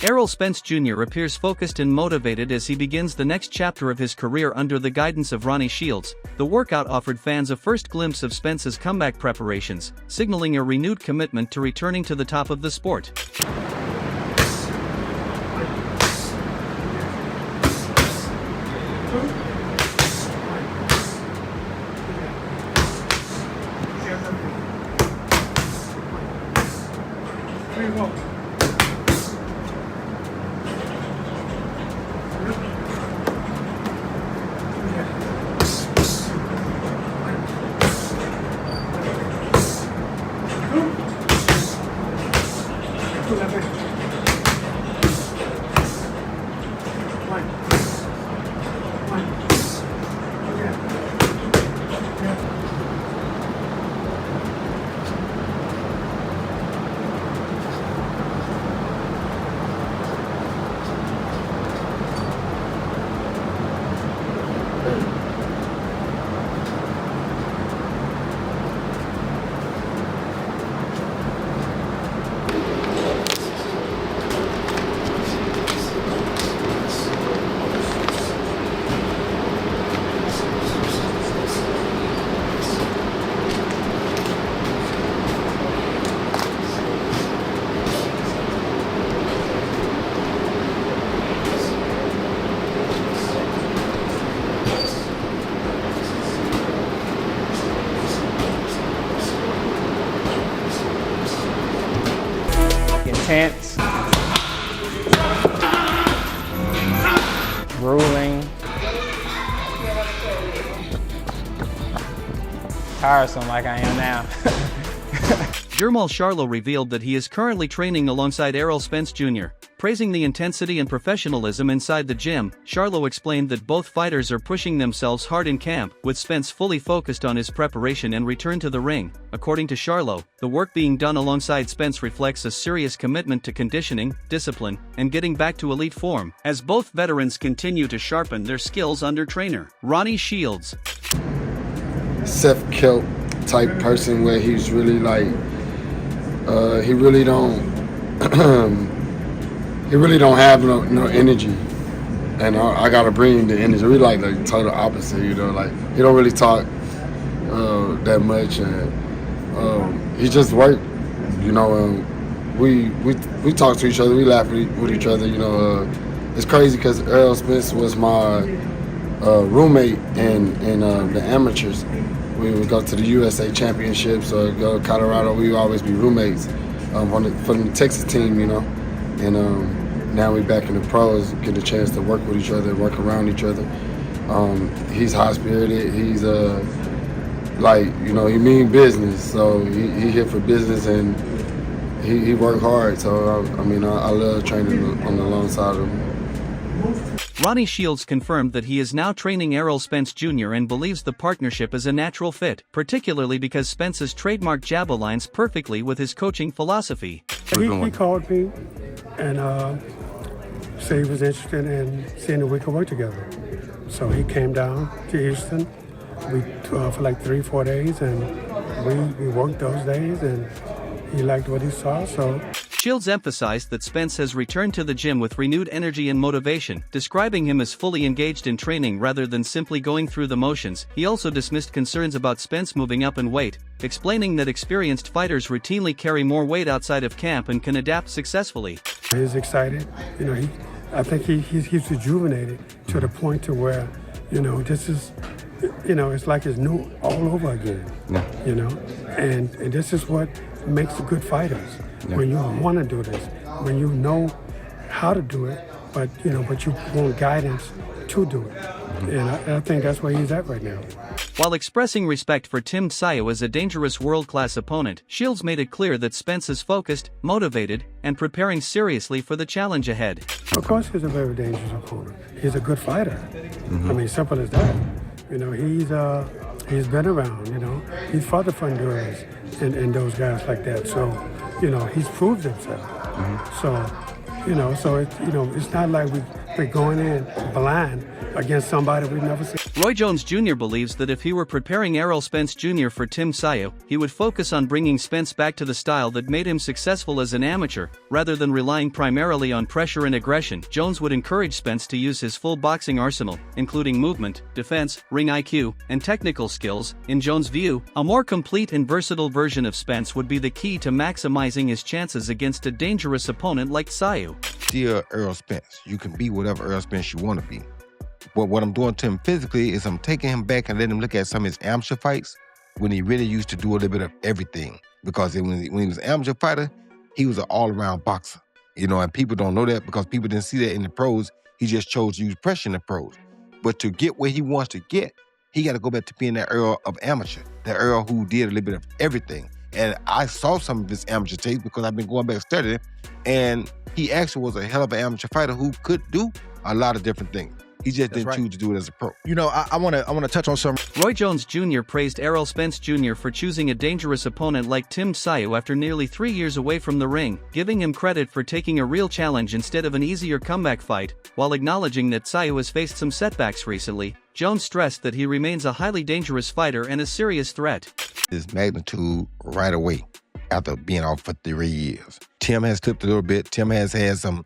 Errol Spence Jr. appears focused and motivated as he begins the next chapter of his career under the guidance of Ronnie Shields. The workout offered fans a first glimpse of Spence's comeback preparations, signaling a renewed commitment to returning to the top of the sport. Intense, grueling, tiresome like I am now. Charlo revealed that he is currently training alongside Errol Spence Jr. Praising the intensity and professionalism inside the gym, Charlo explained that both fighters are pushing themselves hard in camp, with Spence fully focused on his preparation and return to the ring. According to Charlo, the work being done alongside Spence reflects a serious commitment to conditioning, discipline, and getting back to elite form, as both veterans continue to sharpen their skills under trainer Ronnie Shields. Self-killed type person where he's really like, he really don't have no energy, and I gotta bring the energy. We like the total opposite, you know. Like he don't really talk that much, and he just work, you know. We talk to each other, we laugh with each other, you know. It's crazy because Errol Spence was my roommate in the amateurs. We would go to the USA Championships or go to Colorado. We would always be roommates from the Texas team, you know. And now we back in the pros, get a chance to work with each other, work around each other. He's high-spirited. He's like, you know, he mean business. So he here for business, and he work hard. So I mean, I love training on the alongside of him. Ronnie Shields confirmed that he is now training Errol Spence Jr. and believes the partnership is a natural fit, particularly because Spence's trademark jab aligns perfectly with his coaching philosophy. He called me and said he was interested in seeing if we could work together. So he came down to Houston for like 3-4 days, and we worked those days, and he liked what he saw. So Shields emphasized that Spence has returned to the gym with renewed energy and motivation, describing him as fully engaged in training rather than simply going through the motions. He also dismissed concerns about Spence moving up in weight, explaining that experienced fighters routinely carry more weight outside of camp and can adapt successfully. He's excited. You know, I think he's rejuvenated to the point to where, you know, this is, you know, it's like it's new all over again. Yeah. You know, and this is what makes the good fighters. Yeah. When you want to do this, when you know how to do it, but you want guidance to do it. Mm-hmm. And I think that's where he's at right now. While expressing respect for Tim Tszyu as a dangerous world-class opponent, Shields made it clear that Spence is focused, motivated, and preparing seriously for the challenge ahead. Of course he's a very dangerous opponent. He's a good fighter. Mm-hmm. I mean, simple as that. You know, he's been around, you know. He's fought the Honduras and those guys like that. So, you know, he's proved himself. Mm-hmm. So it's not like we're going in blind against somebody we've never seen. Roy Jones Jr. believes that if he were preparing Errol Spence Jr. for Tim Sio, he would focus on bringing Spence back to the style that made him successful as an amateur, rather than relying primarily on pressure and aggression. Jones would encourage Spence to use his full boxing arsenal, including movement, defense, ring IQ, and technical skills. In Jones' view, a more complete and versatile version of Spence would be the key to maximizing his chances against a dangerous opponent like Sio. Dear Errol Spence, you can be whatever Errol Spence you want to be. But what I'm doing to him physically is I'm taking him back and letting him look at some of his amateur fights when he really used to do a little bit of everything. Because when he was an amateur fighter, he was an all-around boxer. You know, and people don't know that because people didn't see that in the pros. He just chose to use pressure in the pros. But to get where he wants to get, he got to go back to being that Errol of amateur, that Errol who did a little bit of everything. And I saw some of his amateur tapes because I've been going back studying, and he actually was a hell of an amateur fighter who could do a lot of different things. He just didn't choose to do it as a pro. You know, I want to touch on some. Roy Jones Jr. praised Errol Spence Jr. for choosing a dangerous opponent like Tim Sio after nearly 3 years away from the ring, giving him credit for taking a real challenge instead of an easier comeback fight. While acknowledging that Sio has faced some setbacks recently, Jones stressed that he remains a highly dangerous fighter and a serious threat. His magnitude right away after being off for 3 years. Tim has slipped a little bit. Tim has had some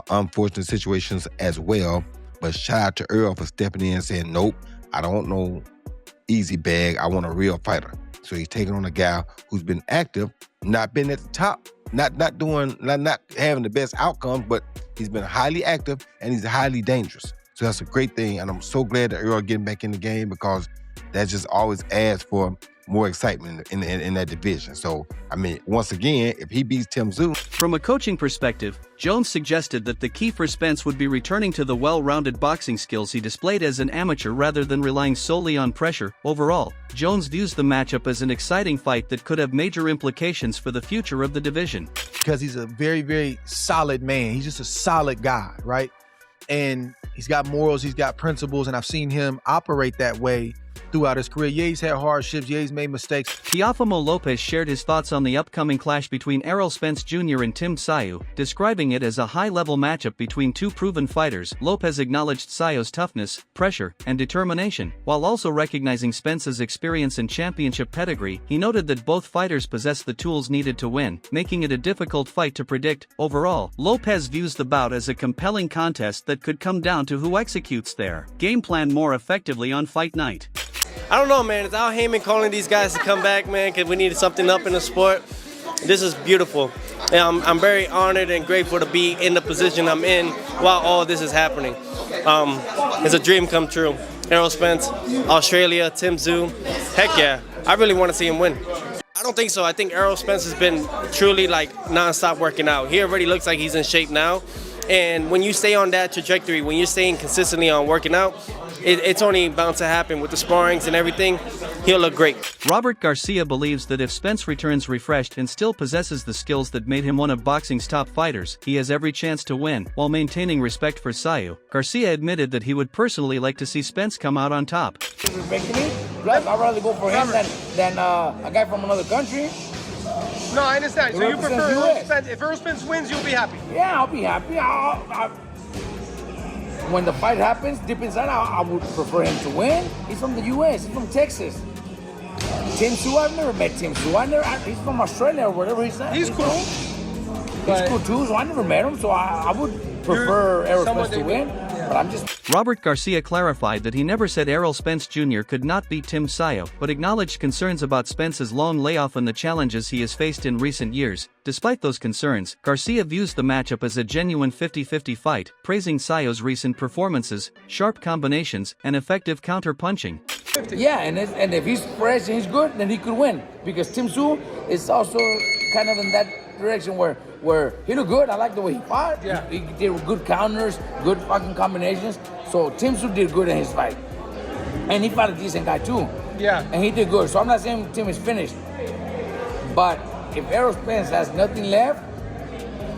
unfortunate situations as well. But shout out to Errol for stepping in and saying, nope, I don't know easy bag. I want a real fighter. So he's taking on a guy who's been active, not been at the top, not having the best outcomes, but he's been highly active and he's highly dangerous. So that's a great thing. And I'm so glad that Errol getting back in the game because that just always adds for more excitement in that division. So, I mean, once again, if he beats Tim Tszyu. From a coaching perspective, Jones suggested that the key for Spence would be returning to the well-rounded boxing skills he displayed as an amateur rather than relying solely on pressure. Overall, Jones views the matchup as an exciting fight that could have major implications for the future of the division. Because he's a very, very solid man. He's just a solid guy, right? And he's got morals, he's got principles, and I've seen him operate that way throughout his career. Yeah, he's had hardships. Yeah, he's made mistakes. Teofimo Lopez shared his thoughts on the upcoming clash between Errol Spence Jr. and Tim Sio, describing it as a high-level matchup between two proven fighters. Lopez acknowledged Sio's toughness, pressure, and determination. While also recognizing Spence's experience and championship pedigree, he noted that both fighters possess the tools needed to win, making it a difficult fight to predict. Overall, Lopez views the bout as a compelling contest that could come down to who executes their game plan more effectively on fight night. I don't know, man. It's Al Heyman calling these guys to come back, man, because we needed something up in the sport. This is beautiful. And I'm very honored and grateful to be in the position I'm in while all this is happening. It's a dream come true. Errol Spence, Australia, Tim Tszyu. Heck yeah. I really want to see him win. I don't think so. I think Errol Spence has been truly like nonstop working out. He already looks like he's in shape now. And when you stay on that trajectory, when you're staying consistently on working out, it's only bound to happen with the sparrings and everything. He'll look great. Robert Garcia believes that if Spence returns refreshed and still possesses the skills that made him one of boxing's top fighters, he has every chance to win. While maintaining respect for Sio, Garcia admitted that he would personally like to see Spence come out on top. Plus, I'd rather go for him than a guy from another country. No, I understand. So you prefer Errol Spence. If Errol Spence wins, you'll be happy? Yeah, I'll be happy. When the fight happens, deep inside, I would prefer him to win. He's from the U.S. He's from Texas. Tim Tszyu, I've never met Tim Tszyu. He's from Australia or whatever he's at. He's cool. He's cool too, so I never met him. So I would prefer Errol Spence to win. But I'm just... Robert Garcia clarified that he never said Errol Spence Jr. could not beat Tim Sio, but acknowledged concerns about Spence's long layoff and the challenges he has faced in recent years. Despite those concerns, Garcia views the matchup as a genuine 50-50 fight, praising Sio's recent performances, sharp combinations, and effective counter-punching. Yeah, and if he's fresh and he's good, then he could win. Because Tim Tszyu is also kind of in that direction where he looked good. I like the way he fought. Yeah. He did good counters, good fucking combinations. So Tim Tszyu did good in his fight. And he fought a decent guy too. Yeah. And he did good. So I'm not saying Tim is finished. But if Errol Spence has nothing left,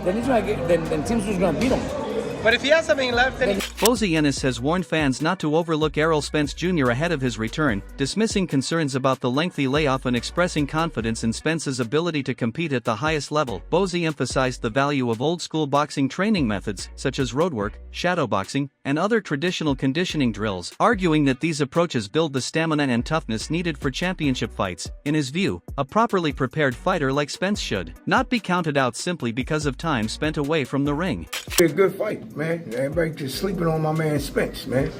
then he's gonna then Tim Tszyu is gonna beat him. But if he has something left, then Bozy Ennis has warned fans not to overlook Errol Spence Jr. ahead of his return, dismissing concerns about the lengthy layoff and expressing confidence in Spence's ability to compete at the highest level. Bozy emphasized the value of old-school boxing training methods, such as roadwork, shadowboxing, and other traditional conditioning drills, arguing that these approaches build the stamina and toughness needed for championship fights. In his view, a properly prepared fighter like Spence should not be counted out simply because of time spent away from the ring. It's a good fight, man. Everybody just sleeping on my man Spence, man.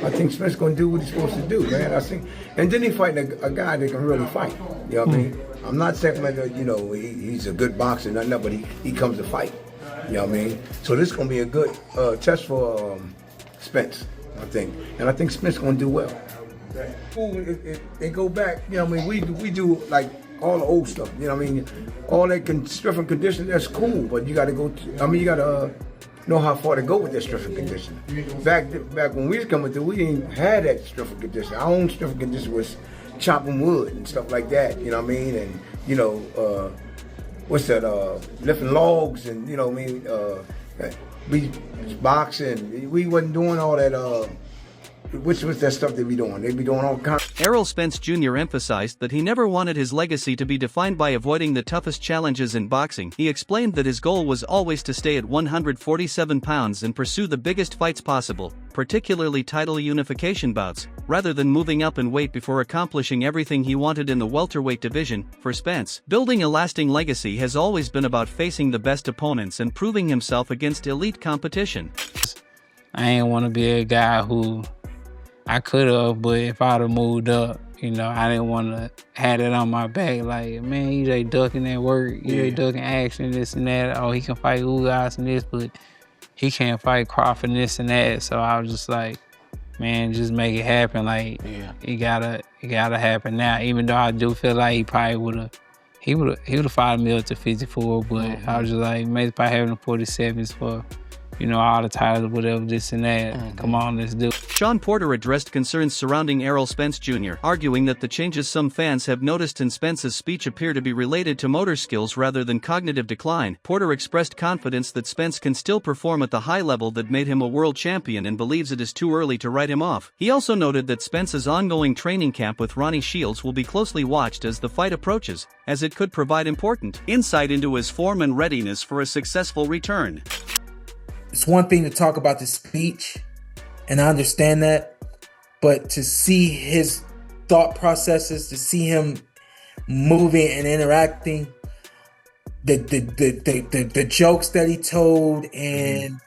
I think Spence gonna do what he's supposed to do, man. I think, and then he fighting a guy that can really fight. You know what I mean? I'm not saying that, you know, he's a good boxer, nothing, but he comes to fight. You know what I mean? So this is gonna be a good test for Spence, I think, and I think Spence gonna do well. They go back, you know what I mean? We do like all the old stuff, you know what I mean? All that strength and conditioning, that's cool, but you gotta go, you gotta know how far to go with that strength and conditioning. Back when we was coming through, we didn't have that strength and conditioning. Our own strength and conditioning was chopping wood and stuff like that, you know what I mean? And, you know, lifting logs and, you know what I mean? We boxing, we wasn't doing all that, which was that stuff they be doing. They be doing all kinds. Errol Spence Jr. emphasized that he never wanted his legacy to be defined by avoiding the toughest challenges in boxing. He explained that his goal was always to stay at 147 pounds and pursue the biggest fights possible, particularly title unification bouts, rather than moving up in weight before accomplishing everything he wanted in the welterweight division. For Spence, building a lasting legacy has always been about facing the best opponents and proving himself against elite competition. I ain't want to be a guy who I could have, but if I'd have moved up, you know, I didn't want to have it on my back. Like, man, you ain't ducking that work, you ain't ducking action, this and that. Oh, he can fight Ugas and this, but he can't fight Crawford and this and that. So I was just like, man, just make it happen. Like, it gotta happen now. Even though I do feel like he probably would have fought me up to 54, but I was just like, maybe by having the 47s for, you know, all the titles, whatever, this and that. Come on, let's do it. Sean Porter addressed concerns surrounding Errol Spence Jr., arguing that the changes some fans have noticed in Spence's speech appear to be related to motor skills rather than cognitive decline. Porter expressed confidence that Spence can still perform at the high level that made him a world champion and believes it is too early to write him off. He also noted that Spence's ongoing training camp with Ronnie Shields will be closely watched as the fight approaches, as it could provide important insight into his form and readiness for a successful return. It's one thing to talk about the speech, and I understand that, but to see his thought processes, to see him moving and interacting, the jokes that he told, and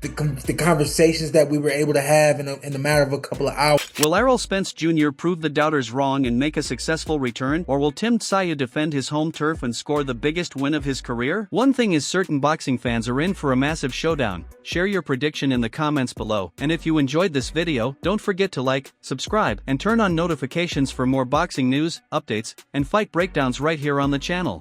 the conversations that we were able to have in a matter of a couple of hours. Will Errol Spence Jr. prove the doubters wrong and make a successful return, or will Tim Tszyu defend his home turf and score the biggest win of his career? One thing is certain, boxing fans are in for a massive showdown. Share your prediction in the comments below, and if you enjoyed this video, don't forget to like, subscribe, and turn on notifications for more boxing news, updates, and fight breakdowns right here on the channel.